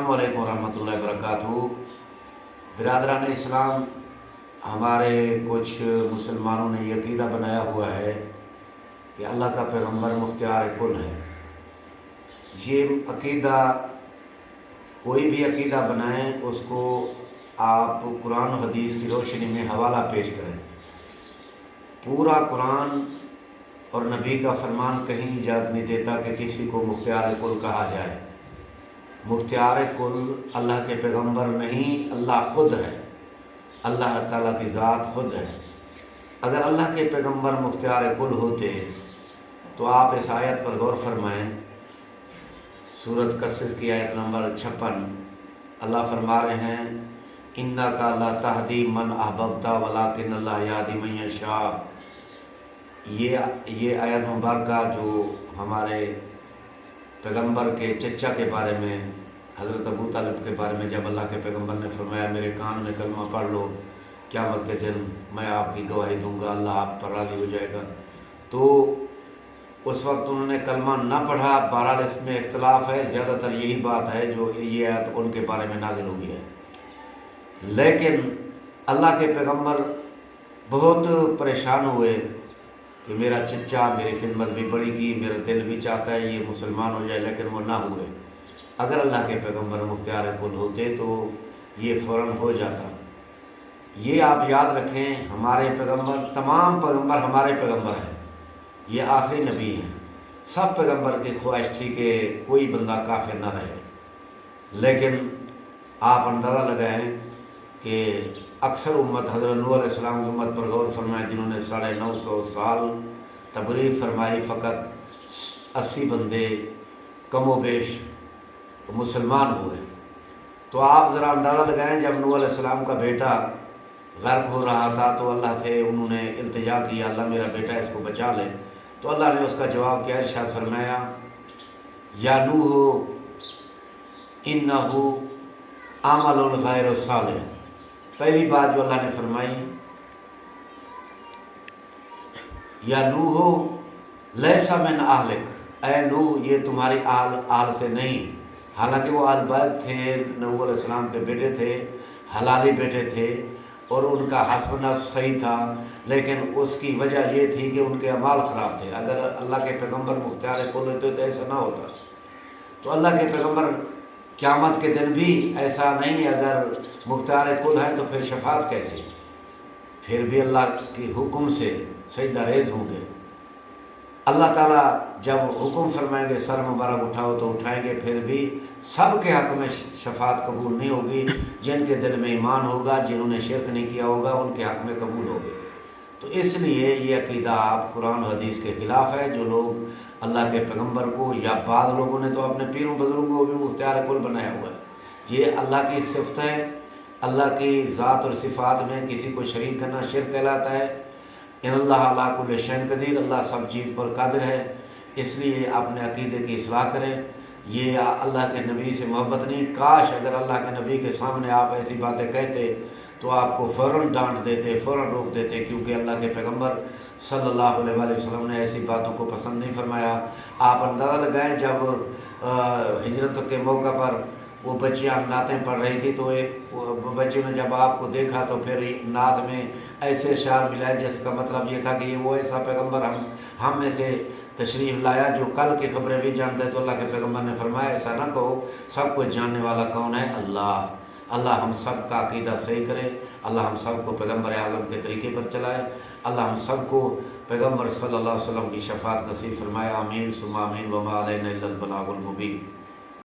अस्सलामु अलैकुम रहमतुल्लाहि वबरकातुहू। बिरादरान इस्लाम, हमारे कुछ मुसलमानों ने ये अक़ीदा बनाया हुआ है कि अल्लाह का पैगम्बर मुख्तियार कुल है। ये अक़ीदा, कोई भी अक़ीदा बनाएं उसको आप कुरान और हदीस की रोशनी में हवाला पेश करें। पूरा कुरान और नबी का फरमान कहीं इजाज़त नहीं देता कि किसी को मुख्तियार कुल कहा जाए। मुख्तियार कुल अल्लाह के पैगम्बर नहीं, अल्लाह खुद है, अल्लाह ताला की ज़ात खुद है। अगर अल्लाह के पैगम्बर मुख्तियार कुल होते तो आप इस आयत पर गौर फरमाएँ। सूरत कस्स की आयत नंबर 56 अल्लाह फरमा रहे हैं, इन्ना का ला तहदी मन अहबब्ता वलाकिन अल्लाह यहदी मन यशा। ये आयत मुबारका जो हमारे पैगम्बर के चचा के बारे में, हज़रत अबू तालिब के बारे में, जब अल्लाह के पैगम्बर ने फरमाया मेरे कान में कलमा पढ़ लो, क़यामत के दिन मैं आपकी गवाही दूंगा, अल्लाह आप पर राज़ी हो जाएगा, तो उस वक्त उन्होंने कलमा ना पढ़ा। बहरहाल इसमें इख्तलाफ है, ज़्यादातर यही बात है जो ये आयत उनके बारे में नाज़िल हुई है। लेकिन अल्लाह के पैगम्बर बहुत परेशान हुए कि मेरा चचा मेरी खिदमत भी बड़ी की, मेरा दिल भी चाहता है ये मुसलमान हो जाए, लेकिन वो ना हुए। अगर अल्लाह के पैगम्बर मुख्तियार कुल होते तो ये फ़ौरन हो जाता। ये आप याद रखें, हमारे पैगम्बर, तमाम पैगम्बर हमारे पैगम्बर हैं, ये आखिरी नबी हैं। सब पैगम्बर की ख्वाहिश थी कि कोई बंदा काफिर ना रहे। लेकिन आप अंदाज़ा लगाएं कि अक्सर उम्मत हज़रत नूह अलैहिस्सलाम की उम्मत पर गौर फरमाएं, जिन्होंने 950 साल तबलीग फरमाई, फ़कत 80 बंदे कमोबेश मुसलमान हुए। तो आप ज़रा अंदाज़ा लगाएं, जब नूह अलैहिस्सलाम का बेटा गर्क हो रहा था तो अल्लाह से उन्होंने इल्तिजा किया, अल्लाह मेरा बेटा इसको बचा ले। तो अल्लाह ने उसका जवाब क्या इरशाद फरमाया, या नूह इन्नहु अमलुन गैरु सालिह। पहली बात जो अल्लाह ने फरमाई, या नूह लैसा मिन अहलिक, ऐ नूह ये तुम्हारी आल से नहीं। हालांकि वो आल बैत थे, नूह अलैहिस्सलाम के बेटे थे, हलाली बेटे थे और उनका हस्ब नफ्स सही था, लेकिन उसकी वजह ये थी कि उनके अमाल ख़राब थे। अगर अल्लाह के पैगम्बर मुख्तियार कुल होते तो ऐसा ना होता। तो अल्लाह के पैगम्बर क़यामत के दिन भी ऐसा नहीं, अगर मुख्तियार कुल है तो फिर शफात कैसे? फिर भी अल्लाह के हुक्म से सजदा रेज़ होंगे। अल्लाह ताला जब हुक्म फरमाएंगे सर मुबारक उठाओ तो उठाएंगे, फिर भी सब के हक़ में शफात कबूल नहीं होगी। जिनके दिल में ईमान होगा, जिन्होंने शिरक नहीं किया होगा, उनके हक़ में कबूल होगी। तो इसलिए ये अक़ीदा आप कुरान हदीस के ख़िलाफ़ है। जो लोग अल्लाह के पैगम्बर को, या बाद लोगों ने तो अपने पीरों बुजुर्गों को भी मुख्तियार कुल बनाया हुआ है। ये अल्लाह की सिफ़त है, अल्लाह की ज़ात और सिफ़ात में किसी को शरीक करना शिर्क कहलाता है। इन्नल्लाह अला कुल्लि शैइन क़दीर, अल्लाह सब चीज़ पर कादिर है। इसलिए अपने अक़ीदे की इस्लाह करें। ये अल्लाह के नबी से मोहब्बत नहीं। काश अगर अल्लाह के नबी के सामने आप ऐसी बातें कहते तो आपको फ़ौरन डांट देते, फ़ौरन रोक देते, क्योंकि अल्लाह के पैगम्बर सल्लल्लाहु अलैहि वसल्लम ने ऐसी बातों को पसंद नहीं फरमाया। आप अंदाज़ा लगाएं, जब हिजरत के मौका पर वो बच्चियाँ नातें पढ़ रही थी तो एक बच्चियों ने जब आपको देखा तो फिर नात में ऐसे अशार मिलाए जिसका मतलब ये था कि ये वो ऐसा पैगम्बर हम में से तशरीफ़ लाया जो कल की खबरें भी जानता है। तो अल्लाह के पैगम्बर ने फरमाया ऐसा ना कहो, सब कुछ जानने वाला कौन है? अल्लाह। अल्लाह हम सब का अक़ीदा सही करे, अल्लाह हम सब को पैगम्बर आज़म के तरीके पर चलाए, अल्लाह हम सब को पैगम्बर सल्लल्लाहु अलैहि वसल्लम की शफ़ाअत नसीब फरमाए। आमीन सुम्मा आमीन, वमा अलैना इल्लल बलागुल मुबीन।